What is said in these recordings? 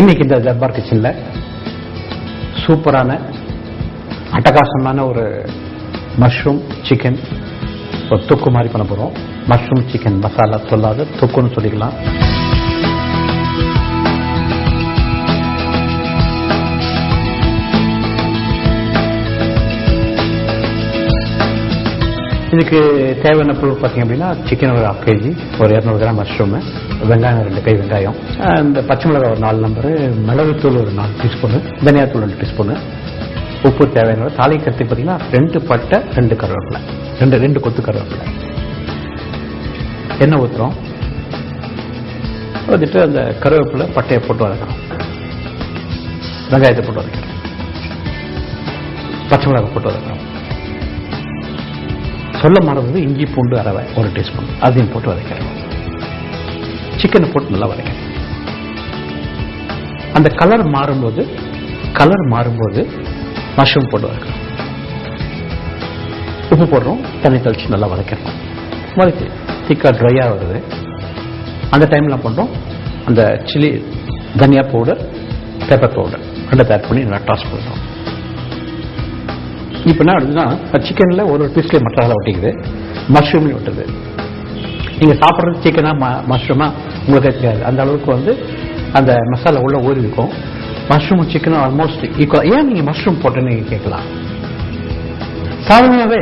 இன்னைக்கு இந்த தர்பார் கிச்சன்ல சூப்பரான அட்டகாசமான ஒரு மஷ்ரூம் சிக்கன் ஒரு தொக்கு மாதிரி பண்ண போறோம். மஷ்ரூம் சிக்கன் மசாலா சொல்லாத தொக்குன்னு சொல்லிக்கலாம். இதுக்கு தேவையான பொருள் பார்த்தீங்க அப்படின்னா சிக்கன் ஒரு 1/2 kg, ஒரு 200 கிராம் மஷ்ரூமு, வெங்காயம் 2 கை வெங்காயம், இந்த பச்சை மிளகாய் ஒரு 4 நம்பரு, மிளகுத்தூள் ஒரு 4 டீஸ்பூனு, தனியாத்தூள் 2 டீஸ்பூனு, உப்பு தேவையான தாளிக்கிறதுக்கு பார்த்தீங்கன்னா 2 பட்டை 2 கருவேப்பிலை, 2 கொத்து கருவேப்பிலை, எண்ணெய் ஊற்றுறோம். வந்துட்டு அந்த கருவேப்பிலை பட்டையை போட்டு வதக்கிறோம், வெங்காயத்தை போட்டு வதக்கிறோம், பச்சை மிளகாய் போட்டு வதக்கிறோம். சொல்ல மறந்தது இஞ்சி பூண்டு அரவை 1 டீஸ்பூன், அதையும் போட்டு வதக்கிறோம். சிக்கனை போட்டு நல்லா வதக்கிறோம். அந்த கலர் மாறும்போது மஷ்ரூம் போட்டு வதக்கிறோம். உப்பு போடுறோம், தண்ணி தெளிச்சு நல்லா வதக்கிறோம். வதக்கி திக்கா ட்ரையாக வருது. அந்த டைம்ல பண்றோம் அந்த சில்லி தனியா பவுடர், பெப்பர் பவுடர் 2 ஆட் பண்ணி நல்லா டாஸ் பண்ணுறோம். இப்போ என்ன ஆகுதுன்னா சிக்கன்ல ஒரு பீஸ்ல மசாலா ஒட்டிக்குது, மஷ்ரூம்லையும் ஒட்டுது. நீங்க சாப்பிட்றது சிக்கனா மஷ்ரூமா உங்களுக்கு தெரியாது. அந்த அளவுக்கு அந்த மசாலா உள்ள ஊறி இருக்கும். மஷ்ரூமும் சிக்கனும் ஆல்மோஸ்ட் ஈக்குவல். ஏன் நீங்க மஷ்ரூம் போட்டுன்னு நீங்க கேட்கலாம். சாதாரணமாகவே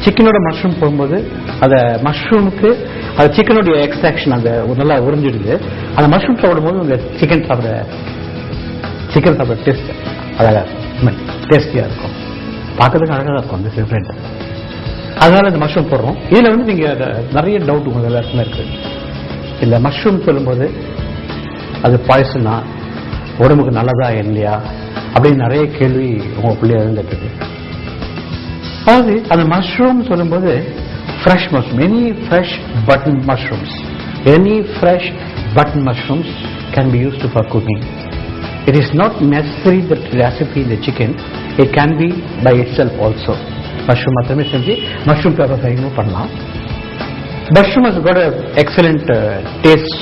சிக்கனோட மஷ்ரூம் போகும்போது அந்த மஷ்ரூமுக்கு அது சிக்கனுடைய எக்ஸ்ட்ராக்ஷன் அந்த நல்லா உறிஞ்சிடுது. அந்த மஷ்ரூம் சாப்பிடும்போது அந்த சிக்கன் சாப்பிட டேஸ்ட் அழகா டேஸ்டியா இருக்கும், பார்க்கறதுக்கு அழகாக இருக்கும். அந்த டிஃப்ரெண்ட். அதனால இந்த மஷ்ரூம் போடுறோம். இதுல நீங்க நிறைய டவுட் உங்களுக்கு எல்லாருக்குமே இருக்கு. இந்த மஷ்ரூம் சொல்லும்போது அது பாய்சனா, உடம்புக்கு நல்லதா இல்லையா அப்படின்னு நிறைய கேள்வி உங்க பிள்ளைய இருந்துட்டு இருக்கு. அதாவது அந்த மஷ்ரூம் சொல்லும்போது fresh mushroom, any fresh button mushrooms can be used for cooking. It is not necessary that recipe in the chicken. It can be by itself also. Mushroom matrame senji mushroom pepper fry nu pannalam. Mushroom has got a excellent taste,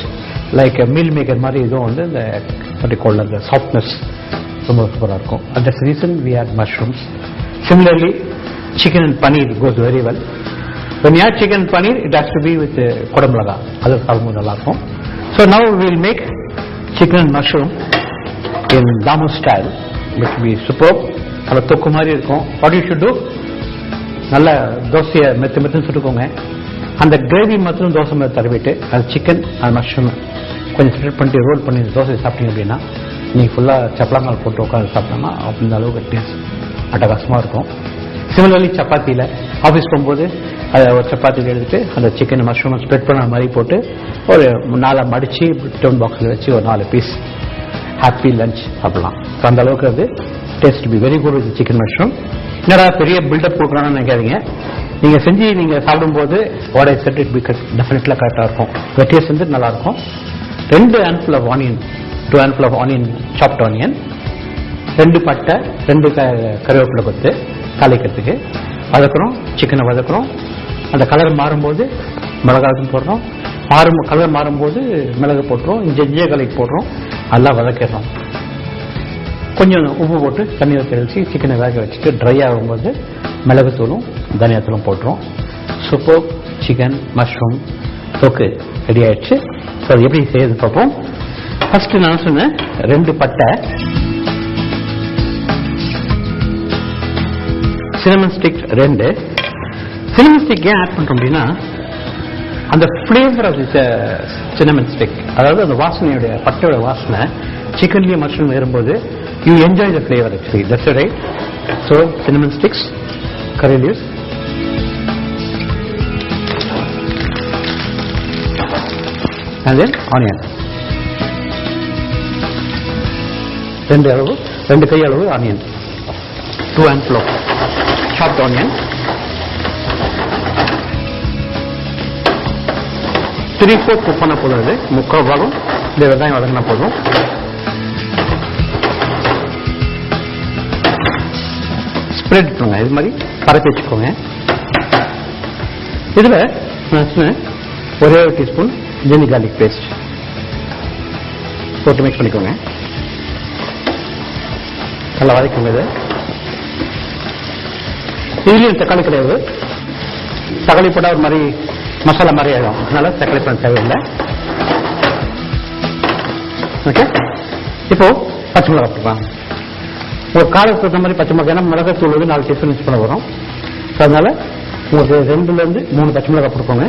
like a meal maker mari idu the what you call the softness romba super irukum. And that's the reason we add mushrooms. Similarly, chicken and paneer goes very well. When you add chicken and paneer, it has to be with kodamulaga. Adu salmu nalla irukum. So now we will make chicken and mushroom in Damu style, which will be superb. அது தொக்கு மாதிரி இருக்கும். What you should do, நல்ல தோசையை மெத்து சுட்டுக்கோங்க. அந்த gravy மட்டும் தோசை மேலே தடவிட்டு அது சிக்கன் அது மஷ்ரூம் கொஞ்சம் ஸ்ப்ரெட் பண்ணிட்டு ரோல் பண்ணி தோசை சாப்பிட்டீங்க அப்படின்னா நீங்கள் ஃபுல்லாக சப்பளங்கால் போட்டு உட்காந்து சாப்பிட்டோம்னா அந்த அளவுக்கு டேஸ்ட் அட்டகாசமாக இருக்கும். சிமிலர்லி சப்பாத்தியில் ஆஃபீஸ் போகும்போது அதை ஒரு சப்பாத்தியில் எடுத்துட்டு அந்த சிக்கன் மஷ்ரூம் ஸ்ப்ரெட் பண்ண மாதிரி போட்டு ஒரு 4 மடித்து டிஃபன் பாக்ஸில் வச்சு ஒரு 4 பீஸ் ஹாப்பி லஞ்ச் சாப்பிடலாம். அந்த அளவுக்கு அது taste be very good with chicken mushroom. என்னடா பெரிய பில்டப் கொடுக்குறான்னு நினைக்காதீங்க. நீங்க செஞ்சு நீங்க சாப்பிடும்போது what I set it be definitely கரெக்டாக இருக்கும். டேஸ்ட் நல்லா இருக்கும். 2 handful of onion, 2 handful of onion, chopped onion, 2 பட்டை, 2 கருவேப்பிலை கொத்து தாளிக்கிறதுக்கு வதக்குறோம். சிக்கனை வதக்குறோம். அந்த கலர் மாறும்போது மிளகாய் போடுறோம். கலர் மாறும்போது மிளகு போட்டுரும், இஞ்சி கலக்கி போடுறோம். நல்லா வதக்கிடுறோம். கொஞ்சம் உப்பு போட்டு தண்ணி தெளிச்சு சிக்கனை வேக வச்சுட்டு ட்ரை ஆகும்போது மிளகுத்தூளும் தனியாத்தூளும் போட்டுரும். சூப்பர் சிக்கன் மஷ்ரூம் தொக்கு ரெடி ஆயிடுச்சு. ஸோ அது எப்படி செய்யறது பார்ப்போம். ஃபர்ஸ்ட் நான் சொன்னேன் 2 பட்டை, சினமன் ஸ்டிக் 2. சினமன் ஸ்டிக் ஏன் ஆட் பண்றோம் அப்படின்னா அந்த flavour of the cinnamon stick, அதாவது அந்த வாசனையோட பட்டையோட வாசனை சிக்கன்லயும் மஷ்ரூம் ஏறும்போது you enjoy the flavour actually. That's right. So cinnamon sticks, curry leaves, and then onion. 2 கை அளவு onion, 2 handful of chopped onion, 3/4 cook பண்ண போதும். இது 3/4 பாகம் இந்த வெங்காயம் வதங்கினா போதும். ஸ்ப்ரெட் பண்ணுங்க, இது மாதிரி பரப்பி வச்சுக்கோங்க. இதுல ஒரே 1 டீஸ்பூன் ஜிஞ்சர் கார்லிக் பேஸ்ட், போட்டு மிக்ஸ் பண்ணிக்கோங்க. நல்லா வதக்குங்க. இதுலேயும் தக்காளி கிடையாது, தக்காளி போட்டால் ஒரு மாதிரி மசாலா மாதிரி ஆகிடும், அதனால தக்காளி பண்ண தேவையில்லை. ஓகே, இப்போ பச்சை மிளகா போட்டுக்கலாம். ஒரு காரத்துக்கு தகுந்த மாதிரி பச்சை மிளகா, ஏன்னா மிளகாய் தூள் வந்து 4 டீஸ்பூன் யூஸ் பண்ண வரும். அதனால உங்களுக்கு 2லேருந்து 3 பச்சை மிளகாய் போட்டுக்கோங்க.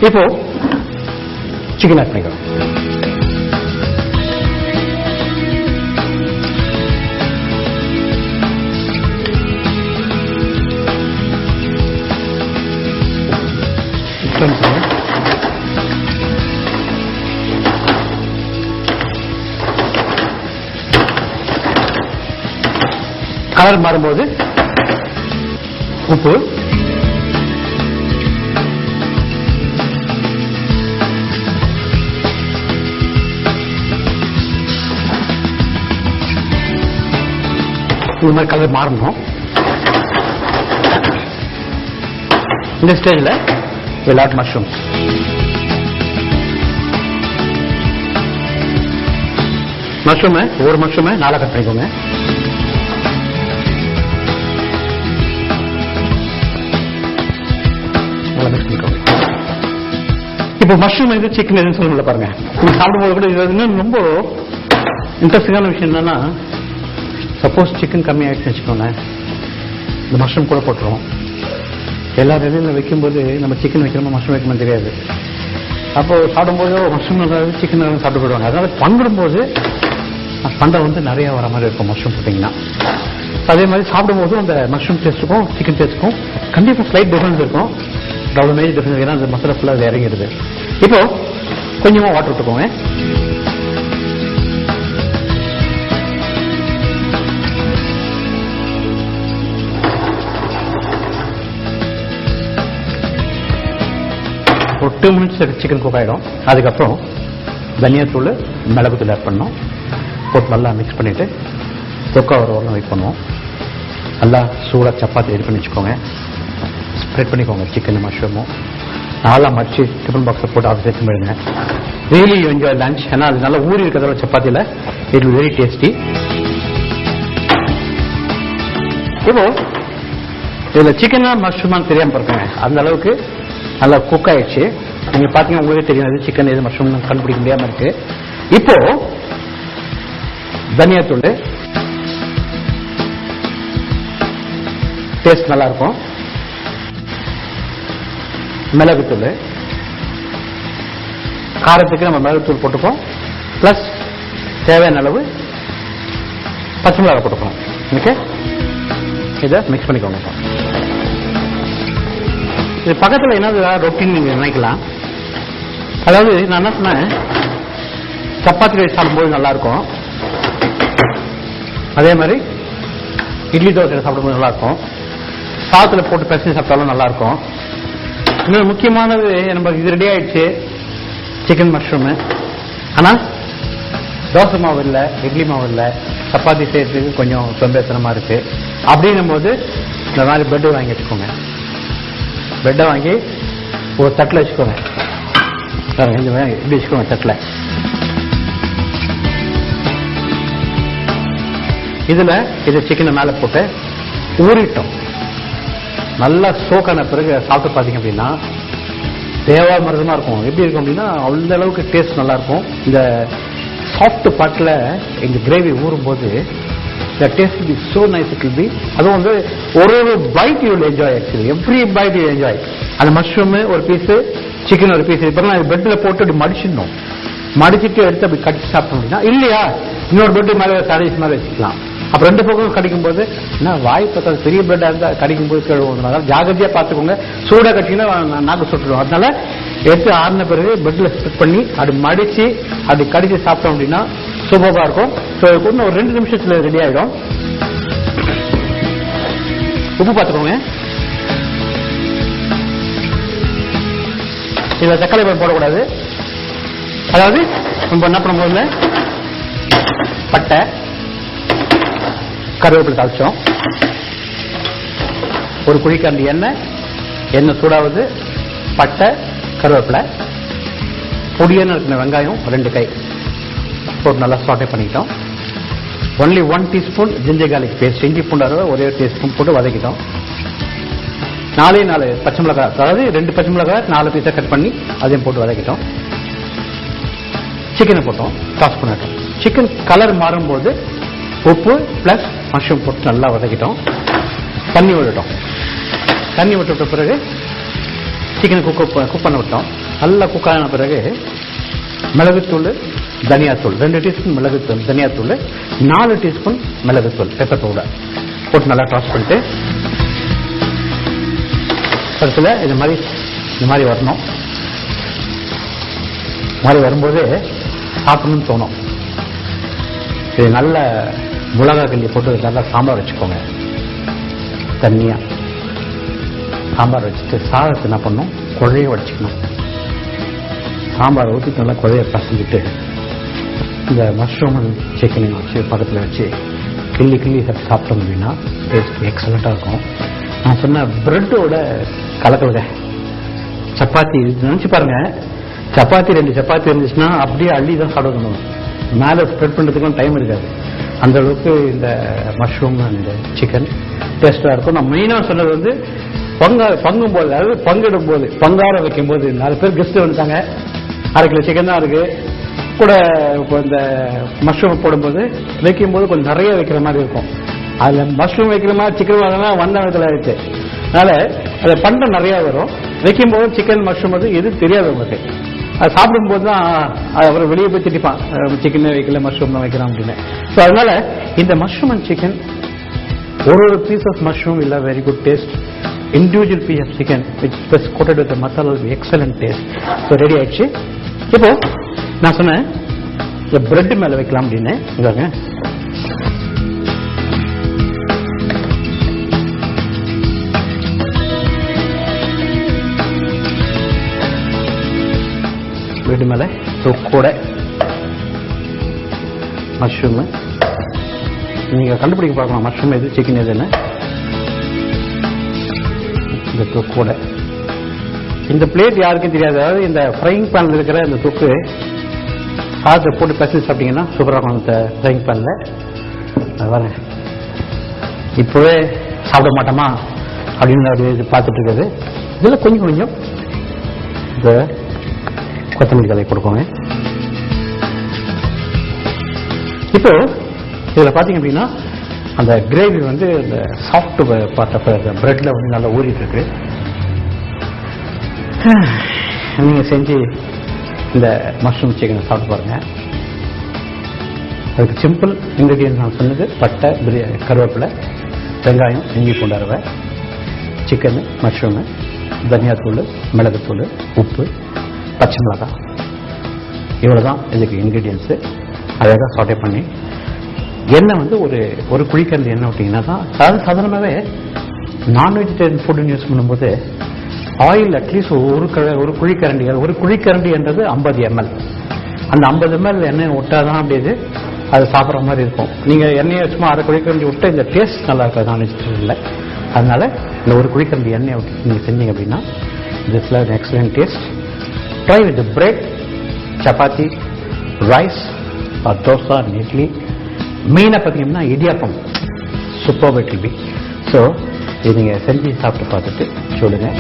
இப்போ சிக்கன் ஆட் பண்ணிக்கிறோம். கலர் மாறும்போது உப்பு, இந்த மாதிரி கலர் மாறணும். இந்த ஸ்டேஜில் we'll add mushrooms. ஒரு மஷ்ரூமை 4 கட் பண்ணிக்கோங்க. இப்போ மஷ்ரூம் இது சிக்கன் எதுன்னு சொல்ல பாருங்க. நீங்க சாப்பிடும்போது கூட இது இன்னும் ரொம்ப இன்ட்ரெஸ்டிங்கான விஷயம் என்னன்னா, சப்போஸ் சிக்கன் கம்மி ஆயிடுச்சுன்னு வச்சுக்கோங்க, இந்த மஷ்ரூம் கூட போட்டுருவோம். எல்லா வெளியில் வைக்கும்போது நம்ம சிக்கன் வைக்கிறோமா மஷ்ரூம் வைக்கணும்னு தெரியாது. அப்போ சாப்பிடும்போது மஷ்ரூம் சிக்கன் சாப்பிட்டு போயிடுவாங்க. அதனால பங்கிடும்போது பண்டை வந்து நிறைய வர மாதிரி இருக்கும் மஷ்ரூம் போட்டிங்கன்னா. அதே மாதிரி சாப்பிடும்போது அந்த மஷ்ரூம் டேஸ்ட்டுக்கும் சிக்கன் டேஸ்ட்டுக்கும் கண்டிப்பாக ஸ்லைட் டிஃபரன்ஸ் இருக்கும். அவ்வளோ மேஜர் டிஃபரன்ஸ், ஏன்னா அந்த மசாலா ஃபுல்லாக அது இறங்கிடுது. இப்போ கொஞ்சமாக வாட்டர் விட்டுக்கோங்க. ஒரு 2 மினிட்ஸ் சிக்கன் குக் ஆகிடும். அதுக்கப்புறம் தனியாத்தூள், மிளகுத்தூள் ஆட் பண்ணோம். போட்டு நல்லா மிக்ஸ் பண்ணிவிட்டு தொக்கா ஒரு வரலாம் வெயிட் பண்ணுவோம். நல்லா சூடாக சப்பாத்தி ரெடி பண்ணி வச்சுக்கோங்க. ஸ்ப்ரெட் பண்ணிக்கோங்க சிக்கன் மஷ்ரூமும். நல்லா மடிச்சு டிஃபன் பாக்ஸில் போட்டு அதை சேர்த்து போயிடுங்க. Really enjoy lunch. ஏன்னா அது நல்லா ஊறி இருக்கிறதால சப்பாத்தியில் இட் வெரி டேஸ்டி. இப்போ இதில் சிக்கனா மஷ்ரூமான்னு தெரியாமல் இருக்குங்க, அந்த அளவுக்கு நல்லா குக் ஆயிடுச்சு. நீங்க பாத்தீங்கன்னா உங்களுக்கு தெரியும் சிக்கன் எது மஷ்ரூம் கண்டுபிடிக்க முடியாம இருக்கு. இப்போ தனியாத்தூள் டேஸ்ட் நல்லா இருக்கும். மிளகுத்தூள், காரத்துக்கு நம்ம மிளகுத்தூள் போட்டுப்போம். பிளஸ் தேவையான அளவு பச்சை மிளகாய் போட்டுக்கணும். ஓகே, இதை மிக்ஸ் பண்ணிக்கோங்க. இது பக்கத்தில் என்ன ரொட்டின்னு நீங்க நினைக்கலாம். அதாவது நான் என்ன சொன்னேன், சப்பாத்தி ரைஸ் சாப்பிடும்போது நல்லா இருக்கும், அதே மாதிரி இட்லி தோசை சாப்பிடும்போது நல்லா இருக்கும், சாதத்தில் போட்டு பிசைஞ்சு சாப்பிட்டாலும் நல்லா இருக்கும். இன்னொரு முக்கியமானது, நம்ம இது ரெடி ஆயிடுச்சு சிக்கன் மஷ்ரூமு. ஆனால் தோசை மாவு இல்லை, இட்லி மாவு இல்லை, சப்பாத்தி செய்யறதுக்கு கொஞ்சம் சொம்பேத்தனமா இருக்கு. அப்படின்னும் போது இந்த மாதிரி பிரெட் வாங்கி வச்சுக்கோங்க. பிரெட்டை வாங்கி ஒரு தட்டில் வச்சுக்கோங்க. இப்படி வச்சுக்கோங்க தட்டில். இதுல இது சிக்கனை மேல போட்டு ஊறிட்டோம். நல்லா சோக்கான பிறகு சாப்பிட்டு பார்த்தீங்க அப்படின்னா தேவாமிரதமா இருக்கும். எப்படி இருக்கும் அப்படின்னா அந்த அளவுக்கு டேஸ்ட் நல்லா இருக்கும். இந்த சாஃப்ட் பாட்டில் இந்த கிரேவி ஊறும் போது the taste will be so nice, it will be. அதுவும் வந்து ஒரு byte you will enjoy actually, every bite you enjoy. அந்த மஷ்ரூம் ஒரு பீஸ், சிக்கன் ஒரு பீஸ், இப்போ நான் பெட்ல போட்டு மடிச்சிடணும். மடிச்சிட்டு எடுத்து அப்படி கடிச்சு சாப்பிட்டோம் அப்படின்னா, இல்லையா இன்னொரு பெட்டு மேலே சாண்ட்விச் மாதிரி வச்சுக்கலாம். அப்ப 2 பக்கம் கடிக்கும் போது என்ன வாய் பார்த்தா பெரிய பிரெட்டா இருந்தா கடிக்கும் போது கழுவுறதுனால ஜாகிரதையா பார்த்துக்கோங்க. சூடா கட்டிங்கன்னா நாக்கு சுட்டுடும். அதனால எடுத்து ஆறின பிறகு பெட்ல ஸ்ப்ரெட் பண்ணி அப்படி மடிச்சு அப்படி கடிச்சு சாப்பிட்டோம் அப்படின்னா சூப்பரா இருக்கும். ஸோ இன்னும் ஒரு 2 நிமிஷத்துல ரெடி ஆயிடும். உப்பு பார்த்துக்கோங்க. இதுல தக்காளி பழம் போடக்கூடாது. அதாவது நம்ம என்ன பண்ணும்போது பட்டை, கருவேப்பிலை தாளிச்சோம். ஒரு குழிக்கரண்டி எண்ணெய் சூடாவது, பட்டை, கருவேப்பிலை, பொடியான இருக்கிற வெங்காயம் 2 கை போட்டு நல்லா சாட்டே பண்ணிக்கிட்டோம். Only 1 teaspoon ginger garlic paste, இஞ்சி பூண்டு ஒரே டீஸ்பூன் போட்டு வதக்கிட்டோம். 4 பச்சை மிளகாய், அதாவது 2 பச்சை மிளகாய் 4 பீஸாக கட் பண்ணி அதையும் போட்டு வதக்கிட்டோம். சிக்கனை போட்டோம், டாஸ் பண்ணிட்டோம். சிக்கன் கலர் மாறும்போது உப்பு பிளஸ் மஷ்ரூம் போட்டு நல்லா வதக்கிட்டோம். தண்ணி விட்டுட்டோம். தண்ணி விட்டுவிட்ட பிறகு சிக்கனை குக் பண்ண விட்டோம். நல்லா குக் ஆன பிறகு மிளகுத்தூள், தனியாத்தூள் 2 டீஸ்பூன் மிளகுத்தூள், தனியாத்தூள் 4 டீஸ்பூன் மிளகுத்தூள், பெப்பர் பவுடர் போட்டு நல்லா டாஸ் பண்ணிட்டு பக்கத்தில் இந்த மாதிரி வரணும். மாதிரி வரும்போது சாப்பிடணும்னு தோணும். இது நல்ல மிளகா கிள்ளி போட்டு நல்லா சாம்பார் வச்சுக்கோங்க. தண்ணியாக சாம்பார் வச்சுட்டு சாதத்தை என்ன பண்ணணும், குழைய வடிச்சுக்கணும். சாம்பார் ஊற்றி நல்லா குழைய பசங்கிட்டு இந்த மஷ்ரூம் சிக்கனையும் வச்சு பக்கத்தில் வச்சு கிள்ளி சாப்பிட்டோம் அப்படின்னா டேஸ்ட் எக்ஸலண்ட்டாக இருக்கும். நான் சொன்ன பிரெட்டோட கலக்கலுங்க. சப்பாத்தி நினச்சி பாருங்க, சப்பாத்தி 2 சப்பாத்தி இருந்துச்சுன்னா அப்படியே அள்ளி தான் சாப்பிடணும். மேலே ஸ்ப்ரெட் பண்ணுறதுக்கும் டைம் இருக்காது. அந்த அளவுக்கு இந்த மஷ்ரூம் இந்த சிக்கன் டேஸ்டாக இருக்கும். நான் மெயினாக சொன்னது வந்து பங்கும் போது, அதாவது பங்கிடும் போது, பங்கார வைக்கும் போது 4 பேர் கெஸ்ட் வந்துட்டாங்க, 1/2 கிலோ சிக்கன் தான் இருக்கு கூட. இப்போ இந்த மஷ்ரூம் போடும்போது வைக்கும்போது கொஞ்சம் நிறைய வைக்கிற மாதிரி இருக்கும். அதில் மஷ்ரூம் வைக்கிற மாதிரி சிக்கன் வாங்கினா வந்தவத்தில் ஆயிடுச்சு. அதனால அதை பண்ண நிறையா வரும். வைக்கும்போது சிக்கன் மஷ்ரூம் வந்து எது தெரியாது உங்களுக்கு. அது சாப்பிடும்போது தான் அப்புறம் வெளியே போய் திட்டிப்பான், சிக்கன் வைக்கல மஷ்ரூம் தான் வைக்கிறான் அப்படின்னு. ஸோ அதனால இந்த மஷ்ரூம் அண்ட் சிக்கன் ஒரு பீஸ் ஆஃப் மஷ்ரூம் இல்லை very good taste. individual piece of chicken which was coated with the masala will be excellent taste. So ready ஆயிடுச்சு. இப்போ நான் சொன்னேன் இந்த பிரெட் மேல வைக்கலாம் அப்படின்னு. இதாங்க பிரெட் மேல தொக்கோட மஷ்ரூம். நீங்க கண்டுபிடிக்க பார்க்கலாம் மஷ்ரூம் எது சிக்கன் எதுன்னு. இந்த தொக்கோட இந்த பிளேட் யாருக்கும் தெரியாது. அதாவது இந்த ஃப்ரைங் பேன்ல இருக்கிற இந்த தொக்கு சாதத்தை போட்டு பசங்க சாப்பிட்டீங்கன்னா சூப்பராக இருக்கும். இந்த ஃப்ரைங் பேன்ல வர இப்போவே சாப்பிட மாட்டோமா அப்படின்னு அப்படி பார்த்துட்டு இருக்குது. இதில் கொஞ்சம் இந்த கொத்தமல்லி தலை கொடுப்போங்க. இப்போ இதில் பார்த்தீங்க அப்படின்னா அந்த கிரேவி வந்து இந்த சாஃப்ட் பார்ட் ஆஃப் பிரெட்ல வந்து நல்லா ஊறிட்டு இருக்கு. நீங்கள் செஞ்சு இந்த மஷ்ரூம் சிக்கனை சாப்பிட்டு பாருங்க. அதுக்கு சிம்பிள் இன்க்ரீடியன்ஸ் நான் சொன்னது பட்டை, கருவேப்பிலை, வெங்காயம், இஞ்சி பூண்டு அரைவை, சிக்கனு, மஷ்ரூமு, தனியாத்தூள், மிளகுத்தூள், உப்பு, பச்சை மிளகாய், இவ்வளோ தான் இதுக்கு இன்க்ரீடியன்ஸு. அழகாக சாட்டே பண்ணி எண்ணெய் வந்து ஒரு குழிக்கரண்டி எண்ணெய் விட்டிங்கன்னா தான். அதாவது சாதாரணமாகவே நான் வெஜிடேரியன் ஃபுட்டுன்னு யூஸ் பண்ணும்போது ஆயில் அட்லீஸ்ட் ஒரு குழிக்கரண்டி என்றது 50 ml. அந்த 50 ml எண்ணெயை விட்டாதான் அப்படி அது சாப்பிட்ற மாதிரி இருக்கும். நீங்கள் எண்ணெயை சும்மா 1/2 குழிக்கரண்டி விட்டு இந்த டேஸ்ட் நல்லா இருக்காது நான் வெஜிடேரியனில். அதனால இந்த ஒரு குழிக்கரண்டி எண்ணெயை விட்டு நீங்கள் செஞ்சீங்க அப்படின்னா this will have excellent taste. Try with bread, chapati, rice or dosa and idli. மெயினாக பார்த்தீங்கன்னா idiyappam super it will be. So இது நீங்கள் செஞ்சு சாப்பிட்டு பார்த்துட்டு சொல்லுங்கள்.